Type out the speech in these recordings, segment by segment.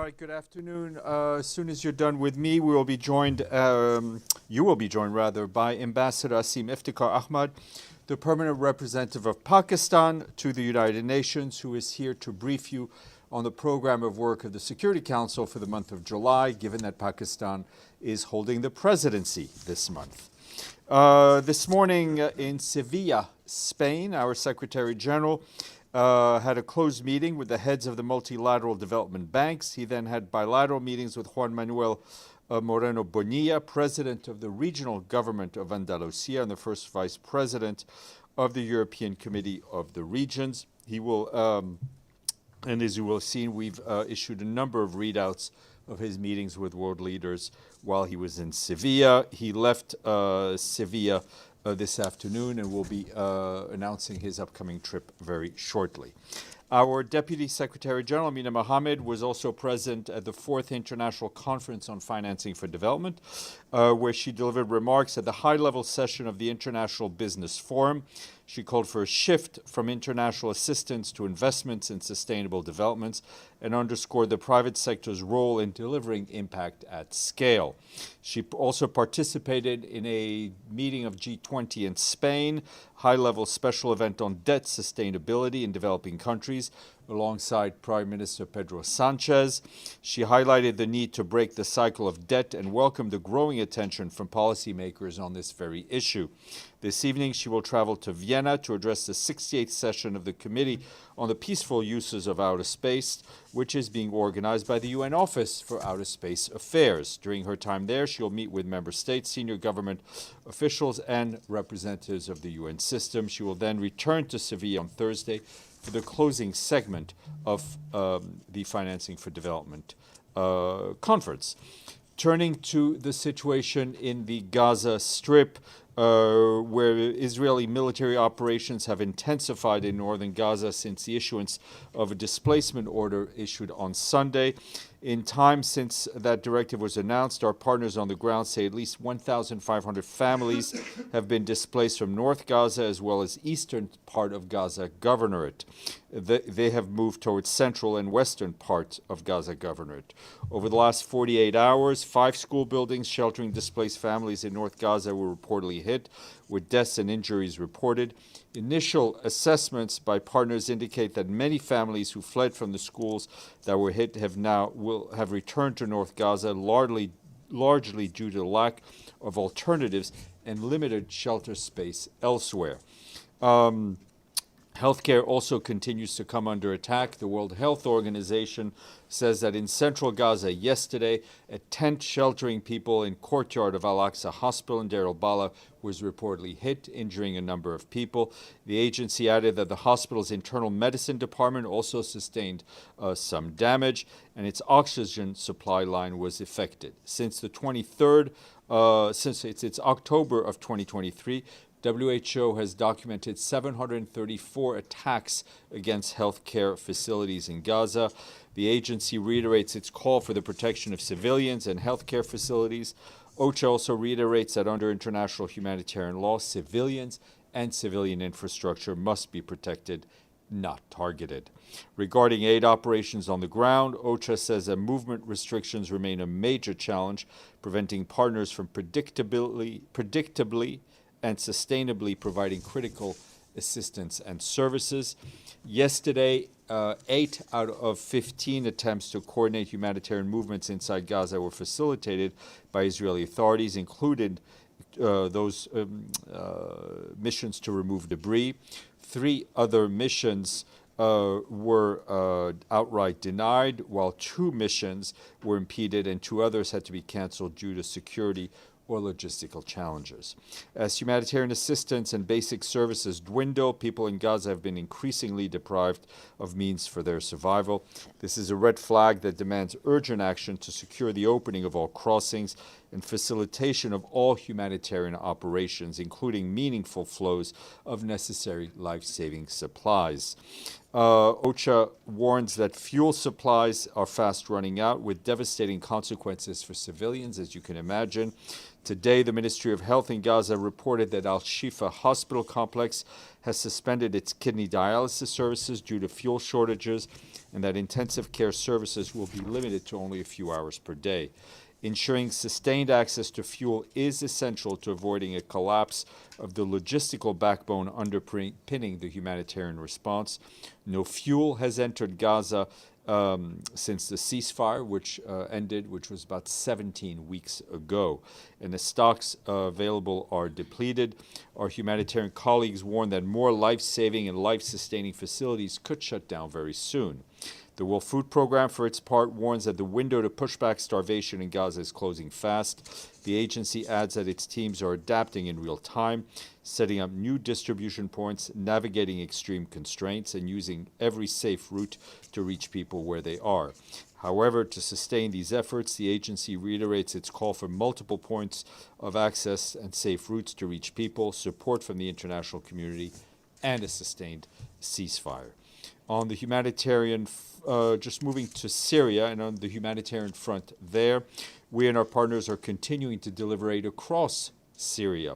right, good afternoon. As soon as you're done with me, we will be joined, you will be joined rather, by Ambassador Asim Iftikhar Ahmad, the permanent representative of Pakistan to the United Nations, who is here to brief you on the program of work of the Security Council for the month of July, given that Pakistan is holding the presidency this month. This morning in Sevilla, Spain, our Secretary General had a closed meeting with the heads of the Multilateral Development Banks. He then had bilateral meetings with Juan Manuel Moreno Bonilla, President of the Regional Government of Andalusia and the first Vice President of the European Committee of the Regions. He will, and as you will have seen, we've issued a number of readouts of his meetings with world leaders while he was in Sevilla. He left Sevilla this afternoon and will be announcing his upcoming trip very shortly. Our Deputy Secretary General, Amina Mohammed, was also present at the 4th International Conference on Financing for Development, where she delivered remarks at the high-level session of the International Business Forum. She called for a shift from international assistance to investments in sustainable developments and underscored the private sector's role in delivering impact at scale. She also participated in a meeting of G20 in Spain, high-level special event on debt sustainability in developing countries, alongside Prime Minister Pedro Sanchez. She highlighted the need to break the cycle of debt and welcomed the growing attention from policymakers on this very issue. This evening, she will travel to Vienna to address the 68th session of the Committee on the Peaceful Uses of Outer Space, which is being organized by the UN Office for Outer Space Affairs. During her time there, she will meet with member states, senior government officials, and representatives of the UN system. She will then return to Sevilla on Thursday for the closing segment of the Financing for Development conference. Turning to the situation in the Gaza Strip, where Israeli military operations have intensified in northern Gaza since the issuance of a displacement order issued on Sunday. In time since that directive was announced, our partners on the ground say at least 1,500 families have been displaced from North Gaza as well as eastern part of Gaza Governorate. They have moved towards central and western parts of Gaza Governorate. Over the last 48 hours, 5 school buildings sheltering displaced families in North Gaza were reportedly hit, with deaths and injuries reported. Initial assessments by partners indicate that many families who fled from the schools that were hit will have returned to North Gaza, largely due to the lack of alternatives and limited shelter space elsewhere. Healthcare also continues to come under attack. The World Health Organization says that in central Gaza yesterday, a tent sheltering people in courtyard of Al-Aqsa Hospital in Deir al-Balah was reportedly hit, injuring a number of people. The agency added that the hospital's internal medicine department also sustained some damage, and its oxygen supply line was affected. Since the 23rd, since it's October of 2023, WHO has documented 734 attacks against healthcare facilities in Gaza. The agency reiterates its call for the protection of civilians and healthcare facilities. OCHA also reiterates that under international humanitarian law, civilians and civilian infrastructure must be protected, not targeted. Regarding aid operations on the ground, OCHA says that movement restrictions remain a major challenge, preventing partners from predictably and sustainably providing critical assistance and services. Yesterday, 8 out of 15 attempts to coordinate humanitarian movements inside Gaza were facilitated by Israeli authorities, including those missions to remove debris. 3 other missions were outright denied, while 2 missions were impeded and 2 others had to be canceled due to security or logistical challenges. As humanitarian assistance and basic services dwindle, people in Gaza have been increasingly deprived of means for their survival. This is a red flag that demands urgent action to secure the opening of all crossings and facilitation of all humanitarian operations, including meaningful flows of necessary life-saving supplies. OCHA warns that fuel supplies are fast running out, with devastating consequences for civilians, as you can imagine. Today, the Ministry of Health in Gaza reported that Al-Shifa Hospital Complex has suspended its kidney dialysis services due to fuel shortages, and that intensive care services will be limited to only a few hours per day. Ensuring sustained access to fuel is essential to avoiding a collapse of the logistical backbone underpinning the humanitarian response. No fuel has entered Gaza since the ceasefire, which ended, which was about 17 weeks ago. And the stocks available are depleted. Our humanitarian colleagues warn that more life-saving and life-sustaining facilities could shut down very soon. The World Food Program, for its part, warns that the window to push back starvation in Gaza is closing fast. The agency adds that its teams are adapting in real time, setting up new distribution points, navigating extreme constraints, and using every safe route to reach people where they are. However, to sustain these efforts, the agency reiterates its call for multiple points of access and safe routes to reach people, support from the international community, and a sustained ceasefire. On the humanitarian, just moving to Syria, and on the humanitarian front there, we and our partners are continuing to deliver aid across Syria.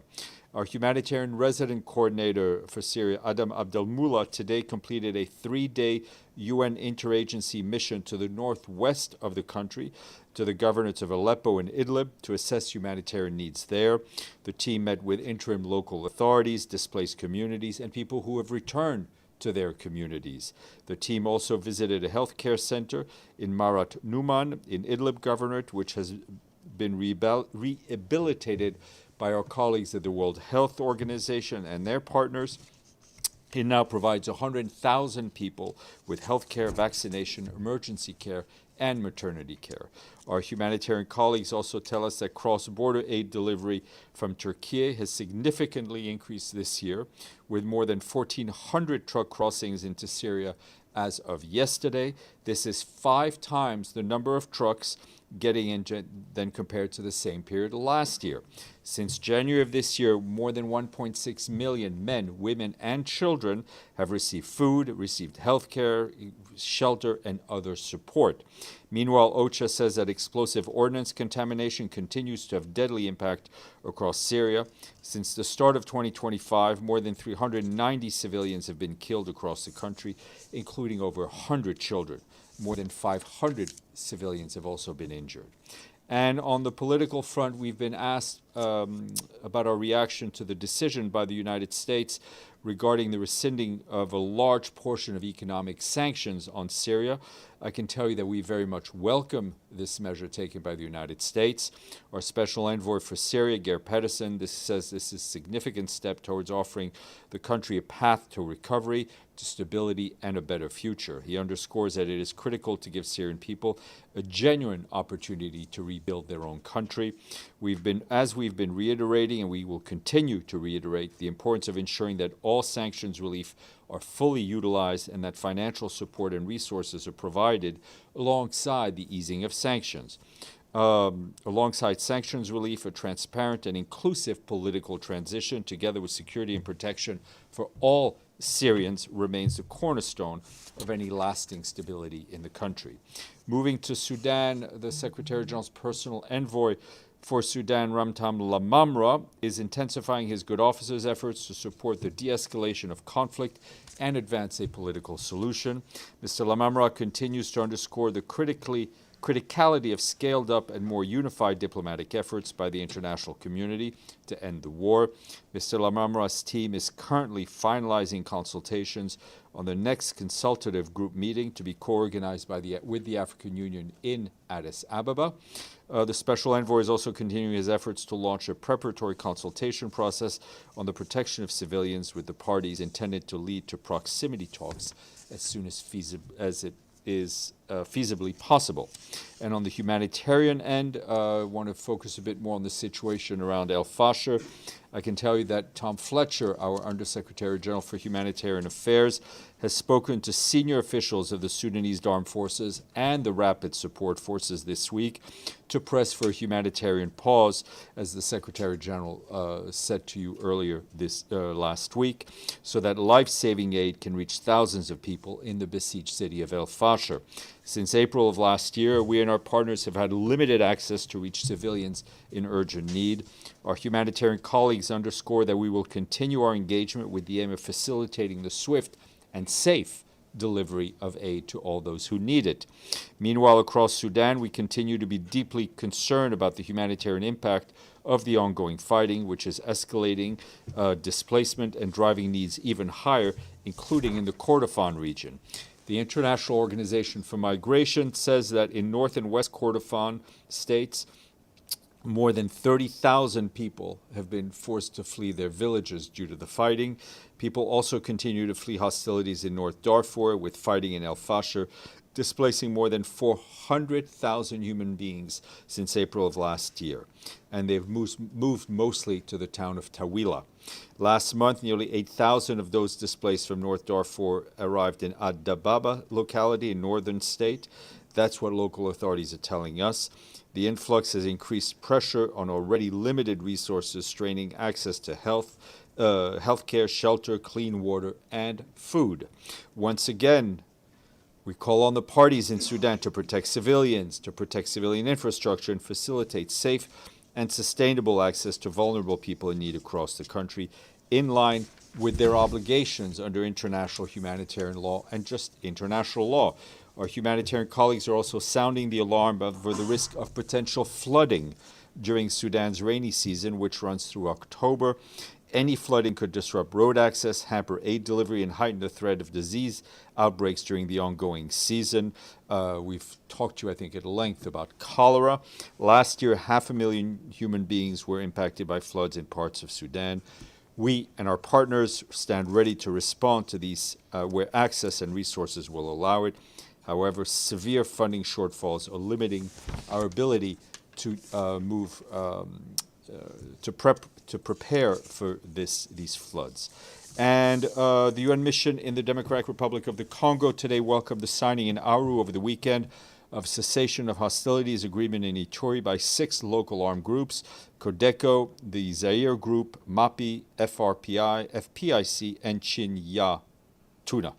Our humanitarian resident coordinator for Syria, Adam Abdelmullah, today completed a 3-day UN interagency mission to the northwest of the country, to the governorates of Aleppo and Idlib, to assess humanitarian needs there. The team met with interim local authorities, displaced communities, and people who have returned to their communities. The team also visited a healthcare center in Marat Numan in Idlib Governorate, which has been rehabilitated by our colleagues at the World Health Organization and their partners. It now provides 100,000 people with healthcare, vaccination, emergency care, and maternity care. Our humanitarian colleagues also tell us that cross-border aid delivery from Turkey has significantly increased this year, with more than 1,400 truck crossings into Syria as of yesterday. This is 5 times the number of trucks getting in than compared to the same period last year. Since January of this year, more than 1.6 million men, women, and children have received food, received health care, shelter, and other support. Meanwhile, OCHA says that explosive ordnance contamination continues to have deadly impact across Syria. Since the start of 2025, more than 390 civilians have been killed across the country, including over 100 children. More than 500 civilians have also been injured. And on the political front, we've been asked about our reaction to the decision by the United States regarding the rescinding of a large portion of economic sanctions on Syria. I can tell you that we very much welcome this measure taken by the United States. Our special envoy for Syria, Geir Pedersen, says this is a significant step towards offering the country a path to recovery, to stability, and a better future. He underscores that it is critical to give Syrian people a genuine opportunity to rebuild their own country. As we've been reiterating, and we will continue to reiterate, the importance of ensuring that all sanctions relief are fully utilized and that financial support and resources are provided alongside the easing of sanctions. Alongside sanctions relief, a transparent and inclusive political transition, together with security and protection for all Syrians, remains the cornerstone of any lasting stability in the country. Moving to Sudan, the Secretary General's personal envoy for Sudan, Ramtam Lamamra, is intensifying his good officer's efforts to support the de-escalation of conflict and advance a political solution. Mr. Lamamra continues to underscore the criticality of scaled-up and more unified diplomatic efforts by the international community to end the war. Mr. Lamamra's team is currently finalizing consultations on the next consultative group meeting to be co-organized with the African Union in Addis Ababa. The Special Envoy is also continuing his efforts to launch a preparatory consultation process on the protection of civilians with the parties, intended to lead to proximity talks as soon as it is feasibly possible. And on the humanitarian end, I want to focus a bit more on the situation around El Fasher. I can tell you that Tom Fletcher, our Undersecretary General for Humanitarian Affairs, has spoken to senior officials of the Sudanese armed forces and the rapid support forces this week to press for a humanitarian pause, as the Secretary General said to you earlier this last week, so that life-saving aid can reach thousands of people in the besieged city of El Fasher. Since April of last year, we and our partners have had limited access to reach civilians in urgent need. Our humanitarian colleagues underscore that we will continue our engagement with the aim of facilitating the swift and safe delivery of aid to all those who need it. Meanwhile, across Sudan, we continue to be deeply concerned about the humanitarian impact of the ongoing fighting, which is escalating displacement and driving needs even higher, including in the Kordofan region. The International Organization for Migration says that in North and West Kordofan states, more than 30,000 people have been forced to flee their villages due to the fighting. People also continue to flee hostilities in North Darfur, with fighting in El Fasher displacing more than 400,000 human beings since April of last year. And they've moved mostly to the town of Tawila. Last month, nearly 8,000 of those displaced from North Darfur arrived in Ad-Dababa locality in northern state. That's what local authorities are telling us. The influx has increased pressure on already limited resources, straining access to healthcare, shelter, clean water, and food. Once again, we call on the parties in Sudan to protect civilians, to protect civilian infrastructure, and facilitate safe and sustainable access to vulnerable people in need across the country, in line with their obligations under international humanitarian law and just international law. Our humanitarian colleagues are also sounding the alarm over the risk of potential flooding during Sudan's rainy season, which runs through October. Any flooding could disrupt road access, hamper aid delivery, and heighten the threat of disease outbreaks during the ongoing season. We've talked to you, I think, at length about cholera. Last year, 500,000 human beings were impacted by floods in parts of Sudan. We and our partners stand ready to respond to these where access and resources will allow it. However, severe funding shortfalls are limiting our ability to prepare for these floods. And the UN mission in the Democratic Republic of the Congo today welcomed the signing in Aru over the weekend of cessation of hostilities agreement in Ituri by 6 local armed groups: Codeco, the Zaire Group, MAPI, FRPI, FPIC, and Chinya Tuna.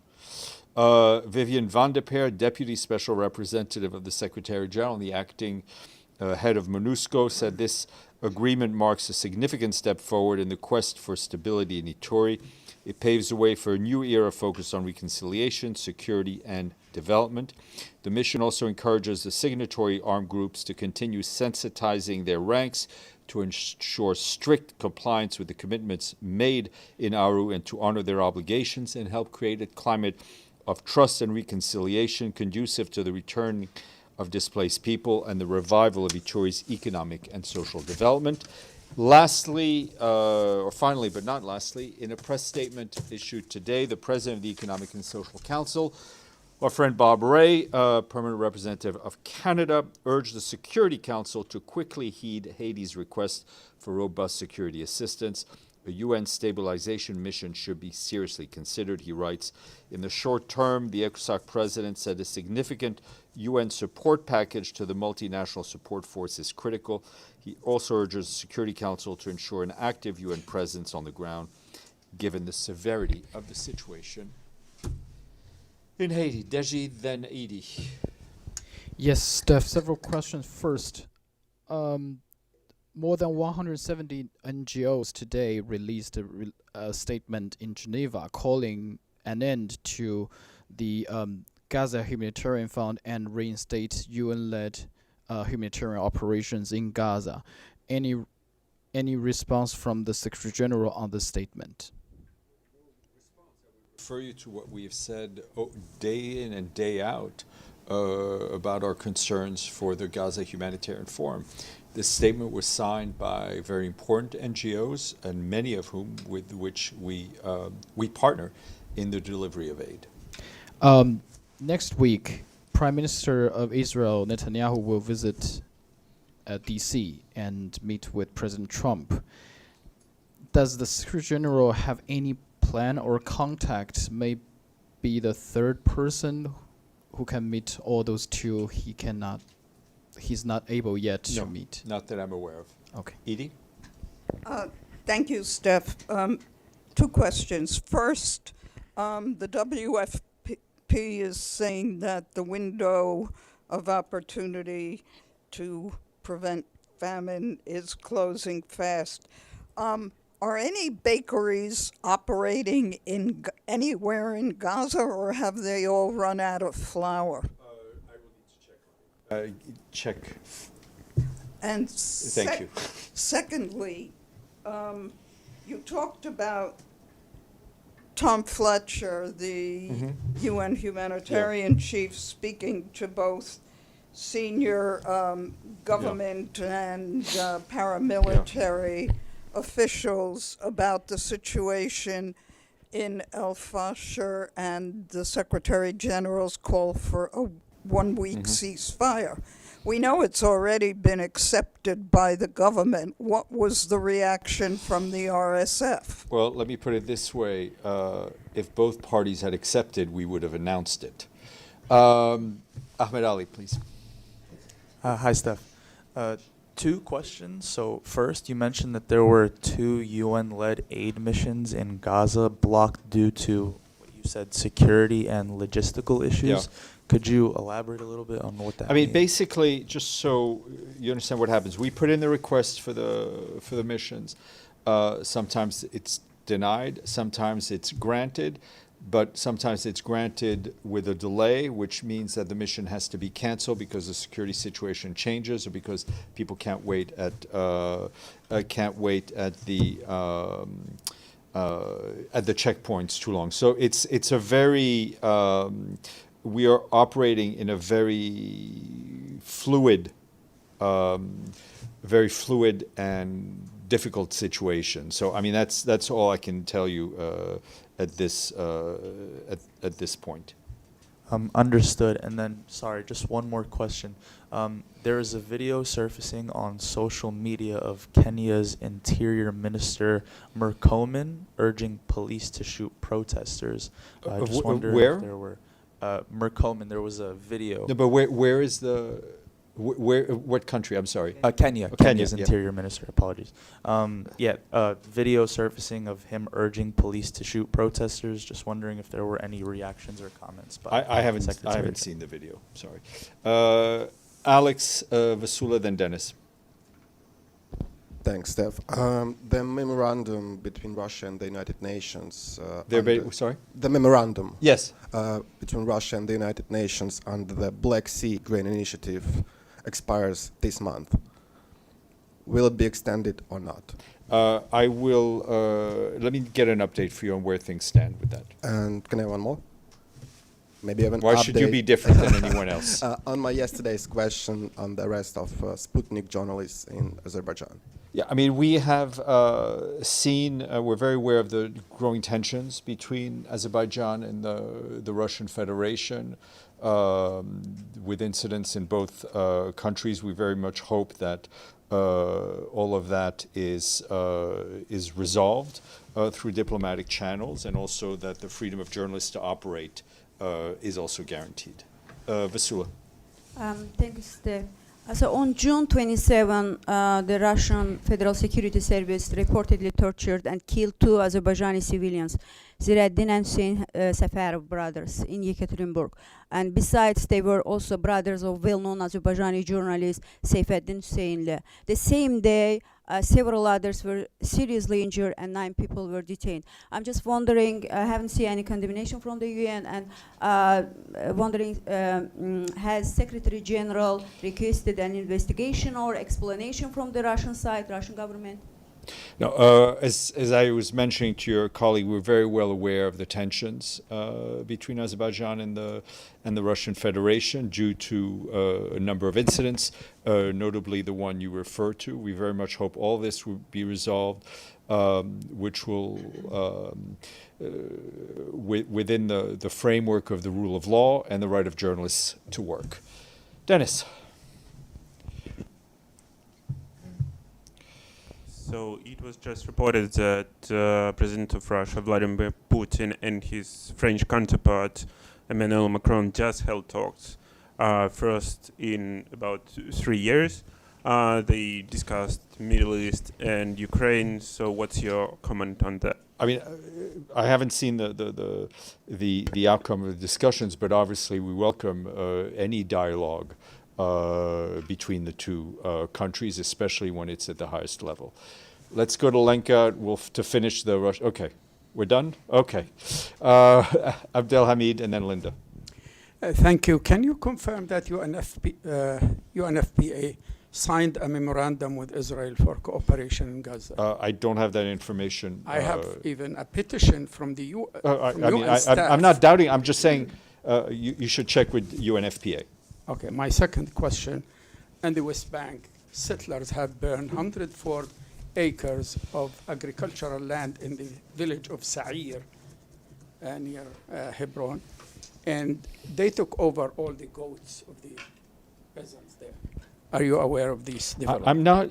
Vivian van der Peer, Deputy Special Representative of the Secretary General and the acting head of MONUSCO, said this agreement marks a significant step forward in the quest for stability in Ituri. It paves the way for a new era focused on reconciliation, security, and development. The mission also encourages the signatory armed groups to continue sensitizing their ranks to ensure strict compliance with the commitments made in Aru and to honor their obligations and help create a climate of trust and reconciliation conducive to the return of displaced people and the revival of Ituri's economic and social development. Lastly, or finally, but not lastly, in a press statement issued today, the President of the Economic and Social Council, our friend Bob Ray, permanent representative of Canada, urged the Security Council to quickly heed Haiti's request for robust security assistance. A UN stabilization mission should be seriously considered, he writes. In the short term, the ECOSOC president said a significant UN support package to the multinational support force is critical. He also urges the Security Council to ensure an active UN presence on the ground, given the severity of the situation in Haiti. Deji, then Edie. Yes, Steph, several questions. First, more than 170 NGOs today released a statement in Geneva calling an end to the Gaza Humanitarian Fund and reinstate UN-led humanitarian operations in Gaza. Any response from the Secretary General on this statement? Refer you to what we have said day in and day out about our concerns for the Gaza Humanitarian Forum. This statement was signed by very important NGOs, and many of whom with which we partner in the delivery of aid. Next week, Prime Minister of Israel Netanyahu will visit D.C. and meet with President Trump. Does the Secretary General have any plan or contact made be the third person who can meet all those two? He's not able yet to meet. Not that I'm aware of. Okay. Edie? Thank you, Steph. Two questions. First, the WFP is saying that the window of opportunity to prevent famine is closing fast. Are any bakeries operating anywhere in Gaza, or have they all run out of flour? I will need to check. Check. And Thank you. Secondly, you talked about Tom Fletcher, the UN humanitarian chief, speaking to both senior government and paramilitary officials about the situation in El Fasher, and the Secretary General's call for a one-week ceasefire. We know it's already been accepted by the government. What was the reaction from the RSF? Well, let me put it this way. If both parties had accepted, we would have announced it. Ahmed Ali, please. Hi, Steph. Two questions. So first, you mentioned that there were 2 UN-led aid missions in Gaza blocked due to what you said, security and logistical issues. Yeah. Could you elaborate a little bit on what that I mean, means? basically, just so you understand what happens, we put in the request for the missions. Sometimes it's denied, sometimes it's granted, but sometimes it's granted with a delay, which means that the mission has to be canceled because the security situation changes, or because people can't wait at the checkpoints too long. So it's a very we are operating in a very fluid and difficult situation. So I mean that's all I can tell you at this point. Understood. And then, sorry, just one more question. There is a video surfacing on social media of Kenya's Interior Minister Murkomen urging police to shoot protesters. I just wonder where? if there were Murkomen. There was a video. No, but where is the what country? I'm sorry. Kenya. Oh, Kenya's Kenya, yeah. Interior Minister. Apologies. Video surfacing of him urging police to shoot protesters. Just wondering if there were any reactions or comments. By I haven't Secretary. seen the video. Sorry. Alex, Vasula, then Dennis. Thanks, Steph. The memorandum between Russia and the United Nations. Sorry? The memorandum Yes. between Russia and the United Nations under the Black Sea Grain Initiative expires this month. Will it be extended or not? I will. Let me get an update for you on where things stand with that. And can I have one more? Maybe even Why should you be different than anyone else? On my yesterday's question on the arrest of Sputnik journalists in Azerbaijan. Yeah, I mean, we have seen, we're very aware of the growing tensions between Azerbaijan and the Russian Federation, with incidents in both countries. We very much hope that all of that is resolved through diplomatic channels, and also that the freedom of journalists to operate is also guaranteed. Vasula. Thank you, Steph. So on June 27, the Russian Federal Security Service reportedly tortured and killed 2 Azerbaijani civilians, Zireddin and Hüseyin Safarov brothers, in Yekaterinburg. And besides, they were also brothers of well-known Azerbaijani journalist Seyfeddin Hüseyinli. The same day, several others were seriously injured and 9 people were detained. I'm just wondering, I haven't seen any condemnation from the UN, and wondering, has Secretary General requested an investigation or explanation from the Russian side, Russian government? No, as I was mentioning to your colleague, we're very well aware of the tensions between Azerbaijan and the Russian Federation due to a number of incidents, notably the one you refer to. We very much hope all this will be resolved, which will, within the framework of the rule of law and the right of journalists to work. Dennis. So it was just reported that President of Russia, Vladimir Putin, and his French counterpart, Emmanuel Macron, just held talks. First in about 3 years. They discussed Middle East and Ukraine. So what's your comment on that? I mean, I haven't seen the outcome of the discussions, but obviously we welcome any dialogue between the two countries, especially when it's at the highest level. Let's go to Lenka to finish the Russia. Okay, we're done? Okay. Abdelhamid and then Linda. Thank you. Can you confirm that UNFPA signed a memorandum with Israel for cooperation in Gaza? I don't have that information. I have even a petition from the UN staff. I'm not doubting. I'm just saying you should check with UNFPA. Okay, my second question. In the West Bank, settlers have burned 104 acres of agricultural land in the village of Sa'ir near Hebron. And they took over all the goats of the peasants there. Are you aware of these developments? I'm not,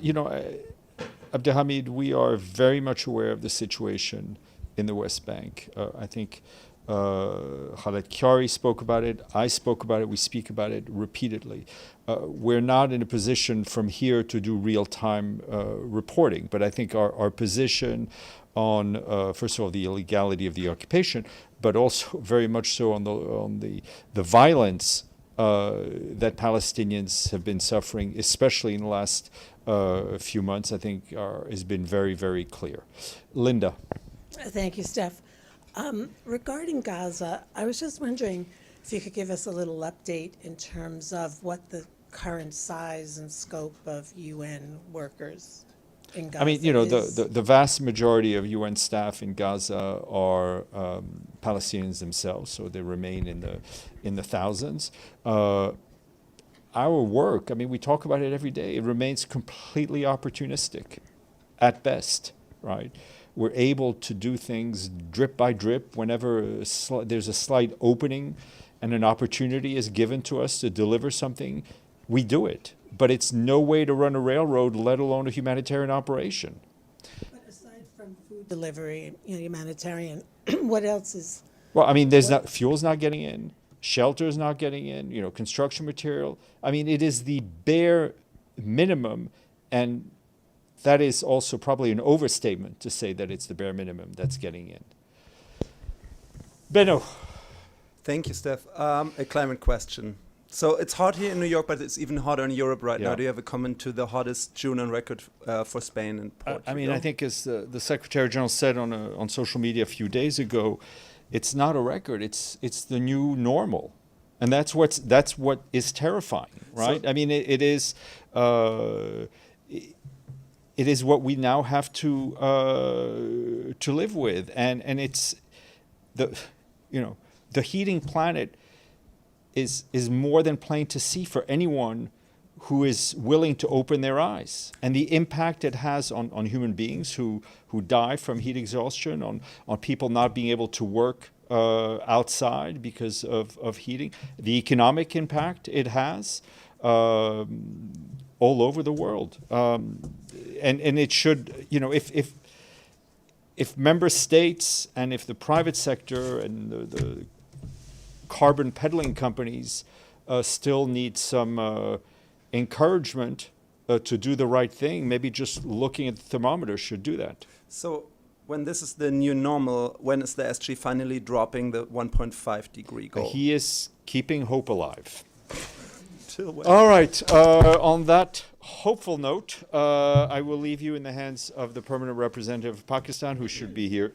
Abdelhamid, we are very much aware of the situation in the West Bank. I think Khaled Kyari spoke about it. I spoke about it. We speak about it repeatedly. We're not in a position from here to do real-time reporting, but I think our position on, first of all, the illegality of the occupation, but also very much so on the violence that Palestinians have been suffering, especially in the last few months, I think has been very, very clear. Linda. Thank you, Steph. Regarding Gaza, I was just wondering if you could give us a little update in terms of what the current size and scope of UN workers in Gaza I mean, the vast majority of UN staff in Gaza are Palestinians themselves, so they remain in the thousands. Our work, I mean, we talk about it every day. It remains completely opportunistic, at best, right? We're able to do things drip by drip whenever there's a slight opening and an opportunity is given to us to deliver something, we do it. But it's no way to run a railroad, let alone a humanitarian operation. But aside from food delivery, humanitarian, what else is? Well, I mean, fuel's not getting in, shelter's not getting in, construction material. I mean, it is the bare minimum, and that is also probably an overstatement to say that it's the bare minimum that's getting in. Benno. Thank you, Steph. A climate question. So it's hot here in New York, but it's even hotter in Europe right now. Do you have a comment to the hottest June on record for Spain and Portugal? I mean, I think as the Secretary General said on social media a few days ago, it's not a record. It's the new normal, and that's what is terrifying, right? I mean, it is what we now have to live with, and it's the heating planet is more than plain to see for anyone who is willing to open their eyes, and the impact it has on human beings who die from heat exhaustion, on people not being able to work outside because of heating, the economic impact it has all over the world, and it should, if member states and if the private sector and the carbon peddling companies still need some encouragement to do the right thing, maybe just looking at the thermometer should do that. So when this is the new normal, when is the SG finally dropping the 1.5 degree goal? He is keeping hope alive. Till when? All right. On that hopeful note, I will leave you in the hands of the permanent representative of Pakistan, who should be here